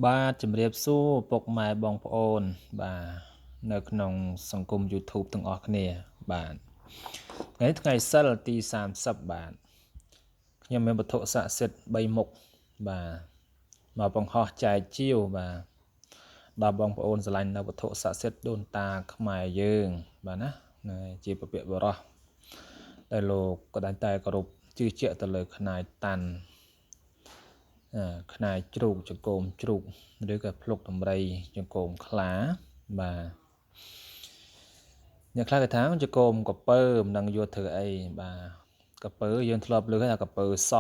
បាទជំរាបសួរពុកម៉ែបងប្អូនបាទនៅក្នុងសង្គម YouTube ទាំងអស់គ្នាបាទថ្ងៃសិលទី30បាទខ្ញុំមានវត្ថុស័ក្តិសិទ្ធិ3មុខបាទមកបង្ហោះចែកជាវបាទដល់បងប្អូនស្រឡាញ់នៅវត្ថុស័ក្តិសិទ្ធិដូនតាខ្មែរយើងបាទណាជាពពកបរោះដែលលោកក៏តែគោរពជឿជាក់ទៅលើខ្នាយតាន់ខ្នាយជ្រូកចង្គោមជ្រូកឬក៏ភ្លុកដំរីចង្គោមខ្លាបាទអ្នកខ្លះគេថាចង្គោមកពើមិនដឹងយកធ្វើអីបាទកពើយើងធ្លាប់លើថាកពើស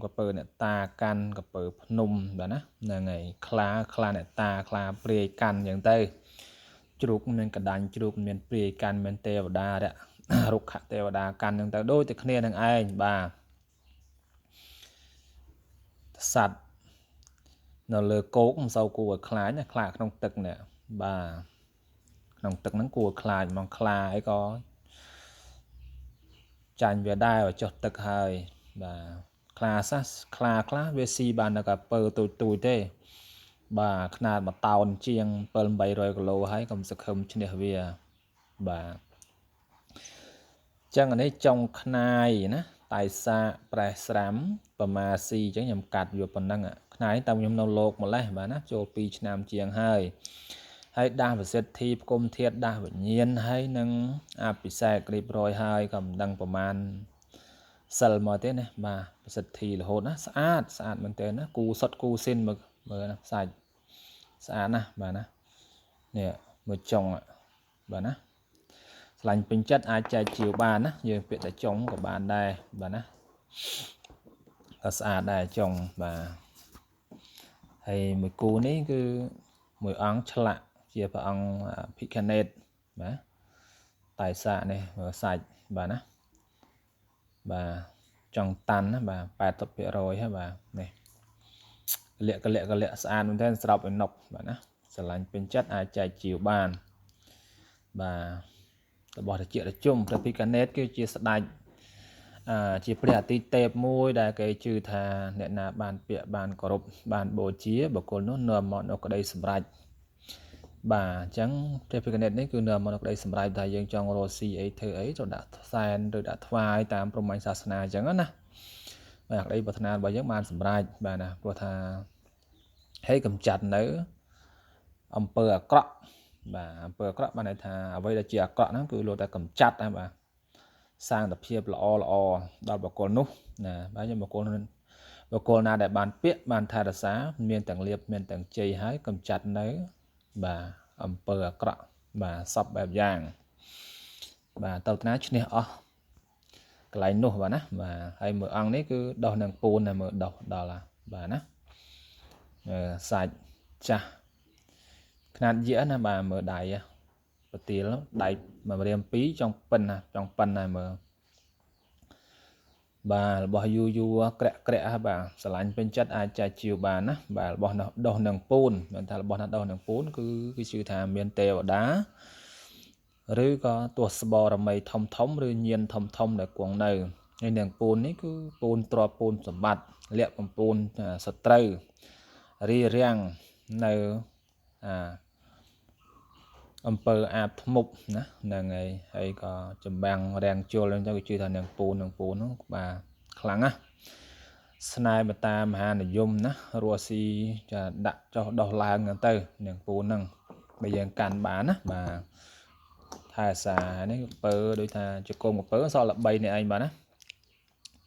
កពើអ្នកតាកាន់កពើភ្នំបាទណាហ្នឹងហើយខ្លាអ្នកតាខ្លាព្រាយកាន់អញ្ចឹងទៅជ្រូកមានកដាញ់ជ្រូកមានព្រាយកាន់មានទេវតារុក្ខទេវតាកាន់អញ្ចឹងទៅដូចតែគ្នានឹងឯងបាទសត្វនៅលើគោកមិនសូវគួរឲ្យខ្លាចណាខ្លាក្នុងទឹកនេះបាទក្នុងទឹកហ្នឹងគួរខ្លាចមកខ្លាអីក៏ចាញ់វាដែរចុះទឹកហើយបាទខ្លាខ្លះវាស៊ីបាននៅកពើទូចទេបាទຂະຫນាត1តោនជាង700-800គីឡូហើយកុំសង្ឃឹមឈ្នះវាបាទចឹងអានេះចុងខ្នាយណាតៃសាប្រេះស្រាំប្រមាស៊ីអញ្ចឹងខ្ញុំកាត់យកប៉ុណ្ណឹងខ្នាយតាមខ្ញុំនៅលោកម្លេះបាទណាចូល2ឆ្នាំជាងហើយដាស់ប្រសិទ្ធិផ្គុំធាតដាស់វិញ្ញាណហើយនឹងអភិសេករៀបរយហើយក៏មិនដឹងប្រមាណសិលមកទេណាបាទប្រសិទ្ធិរហូតណាស្អាតមែនទែនណាគូសុតគូស៊ីនមើលណាសាច់ស្អាតណាស់បាទណានេះមើលចុងបាទណាឆ្លាញ់ពេញចិត្តអាចចែកជាវបានណាយើងពាក់តែចុងក៏បានដែរបាទណាក៏ស្អាតដែរចុងបាទហើយមួយគូនេះគឺមួយអង្គឆ្លាក់ជាព្រះអង្គភិក្ខណេតបាទតែសាកនេះសាច់បាទណាបាទចង់តាន់ណាបាទ80%ហើយបាទនេះកលាក់ស្អាតមែនទែនស្រោបឲ្យនុកបាទណាស្រឡាញ់ពេញចិត្តអាចចែកជាវបានបាទរបស់ត្រជាក់ត្រជុំព្រះភិក្ខណេតគឺជាស្ដេចជាព្រះអាទិទេពមួយដែលគេជឿថាអ្នកណាបានពាក្យបានគោរពបានបូជាបុគ្គលនោះនាំមកនៅក្តីសម្រេចបាទអញ្ចឹងព្រះភិក្ខណេតនេះគឺនាំមកនៅក្តីសម្រេចថាយើងចង់រកស៊ីអីធ្វើអីទៅដាក់សែនឬដាក់ថ្វាយតាមព្រហ្មញ្ញសាសនាអញ្ចឹងណាបាទក្តីប្រាថ្នារបស់យើងបានសម្រេចបាទណាព្រោះថាហើយកំចាត់នៅអំពើអាក្រក់បាទអំពើអាក្រក់បានន័យថាអ្វីដែលជាអាក្រក់ហ្នឹងគឺលោកតែកំចាត់ណាបាទសាងតែភាពល្អដល់បុគ្គលនោះណាបាទខ្ញុំបុគ្គលណាដែលបានពាក្យបានថែរក្សាមានទាំងលៀបមានទាំងជ័យហើយកំចាត់នៅបាទអំពើអាក្រក់បាទសពបែបយ៉ាងបាទទៅតាឈ្នះអស់កន្លែងនោះបាទណាបាទហើយមួយអង្គនេះគឺដោះនឹងពូនតែមើលដោះដល់បាទណាសាច់ចាស់ຂະຫນាតយៈណាបាទមើលដៃប្រទាលដៃ1រៀម2ចង់ប៉ិនហើយមើលបាទរបស់យូក្រាក់បាទស្រឡាញ់ពេញចិត្តអាចចែកជាវបានណាបាទរបស់ដោះនឹងពូនមិនថារបស់ណាដោះនឹងពូនគឺជឿថាមានទេវតាឬក៏ទស្សបរមីធំឬញៀនធំដែលគង់នៅហើយនឹងពូននេះគឺពូនទ្រពពូនសម្បត្តិលាក់កំពូនសត្រូវរីរាំងនៅអំពើអាបធ្មប់ណាហ្នឹងហើយក៏ចម្បាំងរាំងជលអញ្ចឹងគេជឿថានឹងពូនហ្នឹងបាទខ្លាំងណាស់ស្នេហ៍បតាមហានិយមណារស់ស៊ីចាដាក់ចុះដោះឡើងទៅនឹងពូនហ្នឹងបើយើងកាន់បានណាបាទថែសានេះពើដូចថាជាកូនកពើសល់3នេះឯងបាទណា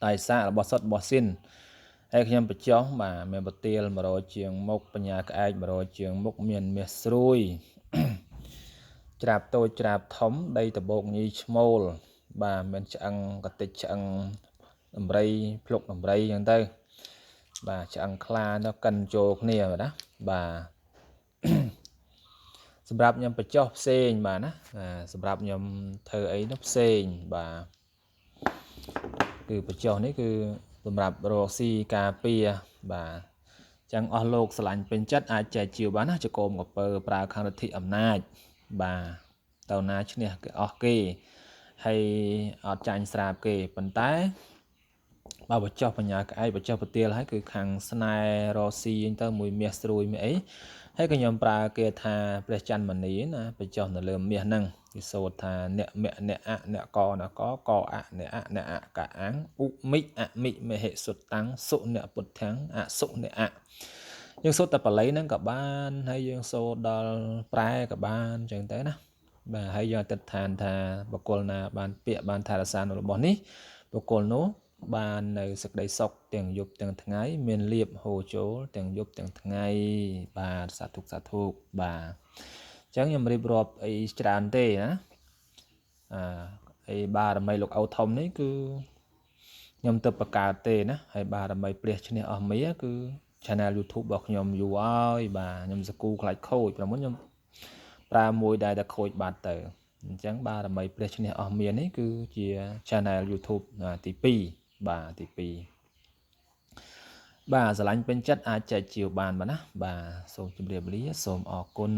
តែសារបស់សុតរបស់ស៊ីនហើយខ្ញុំបញ្ចុះបាទមានបទាល100ជាងមុខបញ្ញាក្អែក100ជាងមុខមានមាសស្រួយច្រាបតូចច្រាបធំដីដបោកញីឈ្មោលបាទមានឆ្អឹងកតិចឆ្អឹងដំរីភ្លុកដំរីអញ្ចឹងទៅបាទឆ្អឹងខ្លាទៅកិនចូលគ្នាបាទណាបាទសម្រាប់ខ្ញុំបញ្ចុះផ្សេងបាទណាសម្រាប់ខ្ញុំធ្វើអីនោះផ្សេងបាទគឺបញ្ចុះនេះគឺសម្រាប់រកស៊ីការពារបាទចឹងអស់លោកស្រឡាញ់ពេញចិត្តអាចចែកជាវបានណាចកោមកពើប្រើខាងលទ្ធិអំណាចបាទតើណាឈ្នះគេអស់គេហើយអត់ចាញ់ស្រាបគេប៉ុន្តែ បើបច្ចុះបញ្ញាក្អែកបច្ចុះប្រទាលហើយគឺខាងស្នែរ៉ូស៊ីអញ្ទៅមួយមាសស្រួយមួយអីហើយក៏ខ្ញុំប្រើគេថាព្រះច័ន្ទមនីណាបច្ចុះនៅលើមាសហ្នឹងគេសូត្រថាអ្នកមៈអ្នកអអ្នកកអ្នកកអអ្នកអកអាំងឧមិអមិមហិសុតតាំងសុអ្នកពុទ្ធាំងអសុអ្នកអយើងសូត្រតែបល័យហ្នឹងក៏បានហើយយើងសូត្រដល់ប្រែក៏បានអញ្ចឹងទៅណាបាទហើយយើងអតិថានថាបុគ្គលណាបានពាក្យបានថារសានៅរបស់នេះបុគ្គលនោះបាននៅសេចក្តីសុខទាំងយប់ទាំងថ្ងៃមានលៀបហូរចូលទាំងយប់ទាំងថ្ងៃបាទសាធុបាទអញ្ចឹងខ្ញុំរៀបរាប់អីច្រើនទេណាអីបារមីលោកអូធំនេះគឺខ្ញុំទៅបង្កើតទេណាហើយបារមីព្រះឈ្នះអស់មាគឺ channel YouTube របស់ខ្ញុំយូរហើយបាទខ្ញុំសកូខ្លាចខូចព្រោះមុនខ្ញុំប្រើមួយដែលតែខូចបាត់ទៅអញ្ចឹងបារមីព្រះឈ្នះអស់មានេះគឺជា channel YouTube ទី2បាទទី2បាទស្រឡាញ់ពេញចិត្តអាចចែកជាវបានបាទណាបាទសូមជម្រាបលាសូមអរគុណ